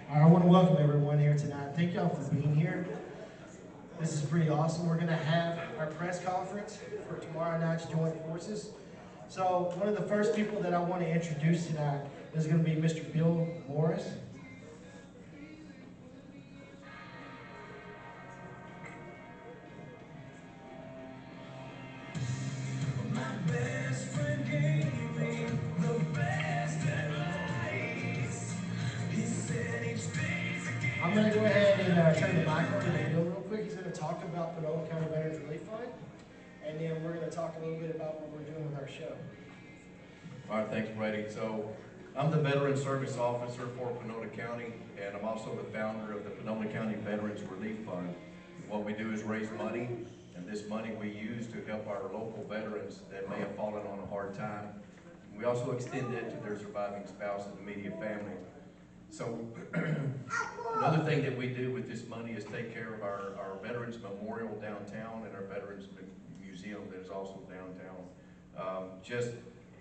I want to welcome everyone here tonight. Thank y'all for being here. This is pretty awesome. We're going to have our press conference for tomorrow night's Joint Forces. So one of the first people that I want to introduce tonight is going to be Mr. Bill Morris. I'm going to go ahead and turn the mic over to Bill real quick. He's going to talk about Pinole County Veterans Relief Fund, and then we're going to talk a little bit about what we're doing with our show. All right, thanks, Brady. So I'm the Veteran Service Officer for Pinole County, and I'm also the founder of the Pinole County Veterans Relief Fund. What we do is raise money, and this money we use to help our local veterans that may have fallen on a hard time. We also extend it to their surviving spouse and immediate family. So another thing that we do with this money is take care of our Veterans Memorial downtown and our Veterans Museum that is also downtown. Just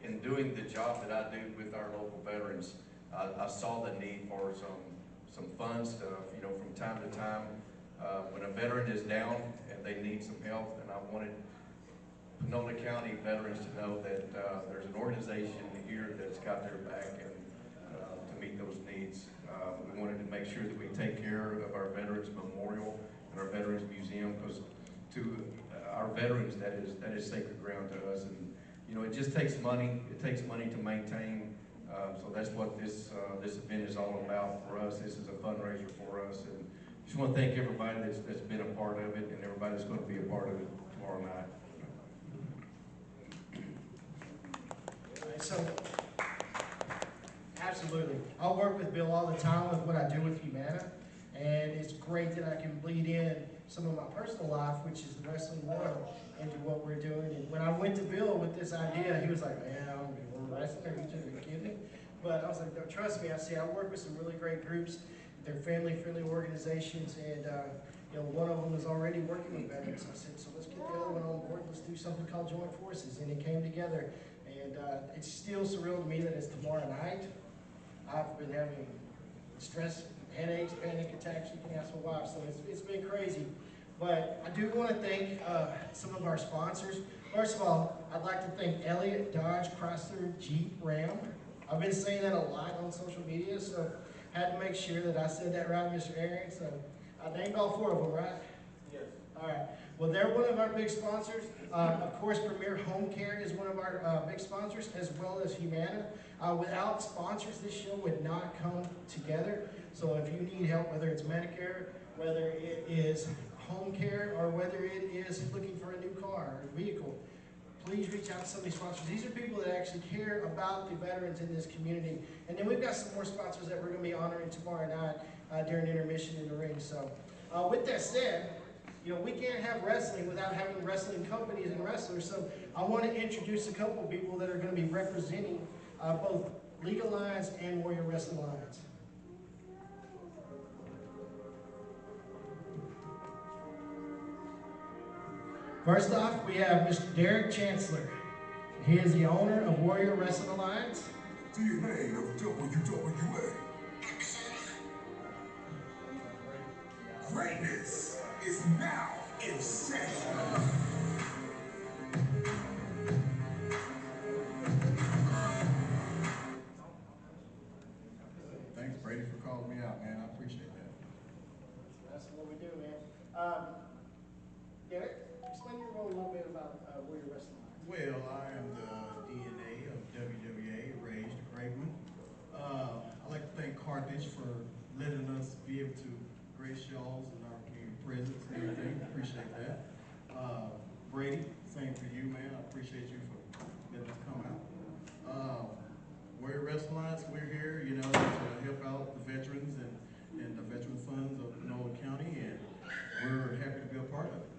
in doing the job that I do with our local veterans, I saw the need for some fun stuff. You know, from time to time, when a veteran is down and they need some help, and I wanted Pinole County veterans to know that there's an organization here that's got their back and to meet those needs. We wanted to make sure that we take care of our Veterans Memorial and our Veterans Museum, because to our veterans, that is sacred ground to us. And you know, it just takes money. It takes money to maintain. So that's what this event is all about for us. This is a fundraiser for us, and just want to thank everybody that's been a part of it, and everybody that's going to be a part of it tomorrow night. So, absolutely. I work with Bill all the time with what I do with Humana, and it's great that I can bleed in some of my personal life, which is the wrestling world, into what we're doing. And when I went to Bill with this idea, he was like, "Man, I don't be wrestling. Are you kidding me?" But I was like, "No, trust me." I see. I work with some really great groups. They're family-friendly organizations, and you know, one of them is already working with veterans. I said, "So let's get the other one on board. Let's do something called Joint Forces," and it came together. And it's still surreal to me that it's tomorrow night. I've been having stress, headaches, panic attacks. You can ask my wife, so it's been crazy. But I do want to thank some of our sponsors. First of all, I'd like to thank Elliott, Dodge, Chrysler, Jeep, Ram. I've been saying that a lot on social media, so I had to make sure that I said that right, Mr. Aaron. So I named all four of them, right? Yes. All right. Well, they're one of our big sponsors. Of course, Premier Home Care is one of our big sponsors, as well as Humana. Without sponsors, this show would not come together. So if you need help, whether it's Medicare, whether it is home care, or whether it is looking for a new car or vehicle, please reach out to some of these sponsors. These are people that actually care about the veterans in this community. And then we've got some more sponsors that we're going to be honoring tomorrow night during intermission in the ring. So with that said, you know, we can't have wrestling without having wrestling companies and wrestlers. So I want to introduce a couple of people that are going to be representing both League Alliance and Warrior Wrestling Alliance. First off, we have Mr. Derek Chancellor. He is the owner of Warrior Wrestling Alliance. DNA of WWA. Greatness is now in session. Thanks, Brady, for calling me out, man. I appreciate that. That's what we do, man. Derek, explain your role a little bit about Warrior Wrestling Alliance. Well, I am the DNA of WWA, raised a great one. I'd like to thank Carthage for letting us be able to grace y'all's and our community presence and everything. Appreciate that. Brady, same for you, man. I appreciate you for letting us come out. Warrior Wrestling Alliance, we're here, you know, to help out the veterans and the veteran funds of Pinole County, and we're happy to be a part of it.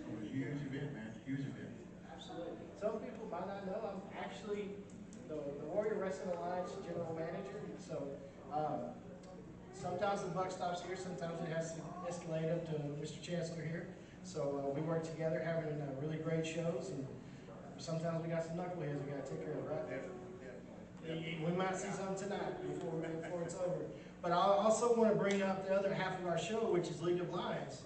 A huge event, man. Huge event. Absolutely. Some people might not know I'm actually the Warrior Wrestling Alliance general manager. So sometimes the buck stops here. Sometimes it has to escalate up to Mr. Chancellor here. So we work together, having really great shows, and sometimes we got some knuckleheads we got to take care of, right? Definitely. We might see some tonight before it's over. But I also want to bring up the other half of our show, which is League of Lions.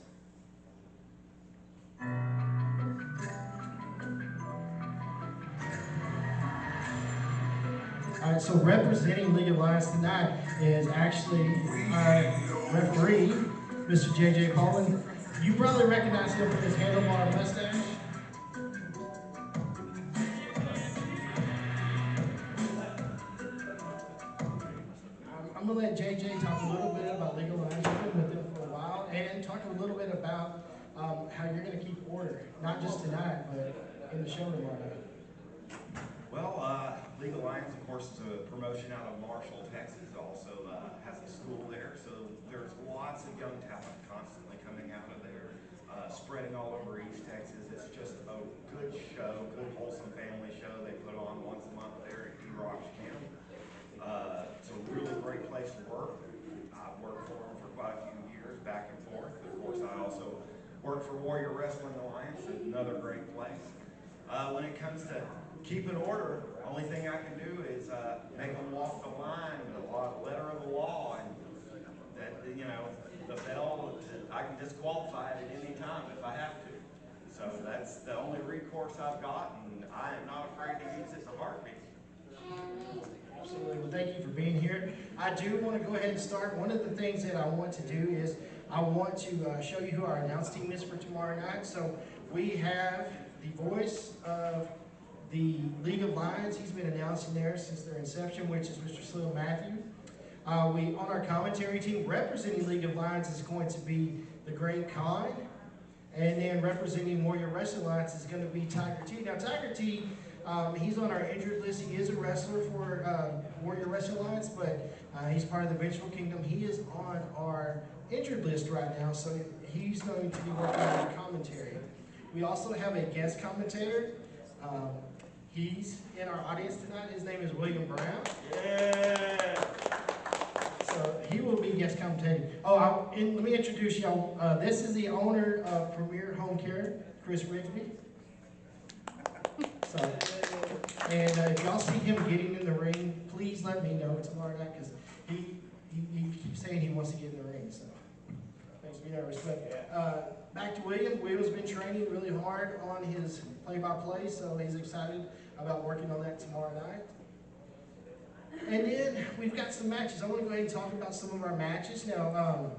All right, so representing League of Lions tonight is actually our referee, Mr. J.J. Paulin. You probably recognize him from his handlebar mustache. I'm gonna let JJ talk a little bit about League of Lions. You've been with them for a while, and talk a little bit about how you're gonna keep order, not just tonight, but in the show tomorrow night. Well, League of Lions, of course, is a promotion out of Marshall, Texas. Also has a school there, so there's lots of young talent constantly coming out of there, spreading all over East Texas. It's just a good show, good wholesome family show. They put on once a month there at D-Rocks Camp. It's a really great place to work. I've worked for them for quite a few years, back and forth. Of course, I also work for Warrior Wrestling Alliance, another great place. When it comes to keeping order, only thing I can do is make them walk the line with a letter of the law, and that, you know, the bell, I can disqualify it at any time if I have to. So that's the only recourse I've got, and I am not afraid to use it in a heartbeat. Absolutely. Well, thank you for being here. I do want to go ahead and start. One of the things that I want to do is I want to show you who our announce team is for tomorrow night. So we have the voice of the League of Lions. He's been announcing there since their inception, which is Mr. Slim Matthew. We, on our commentary team, representing League of Lions is going to be the Great Khan. And then representing Warrior Wrestling Alliance is going to be Tiger T. Now, Tiger T, he's on our injured list. He is a wrestler for Warrior Wrestling Alliance, but he's part of the Vengeful Kingdom. He is on our injured list right now, so he's going to be working on the commentary. We also have a guest commentator. He's in our audience tonight. His name is William Brown. Yeah. So he will be guest commentating. Oh, let me introduce y'all. This is the owner of Premier Home Care, Chris Rigsby. So, and if y'all see him getting in the ring, please let me know tomorrow night, because he keeps saying he wants to get in the ring. So makes me nervous. But back to William. William's been training really hard on his play-by-play, so he's excited about working on that tomorrow night. And then we've got some matches. I want to go ahead and talk about some of our matches. Now,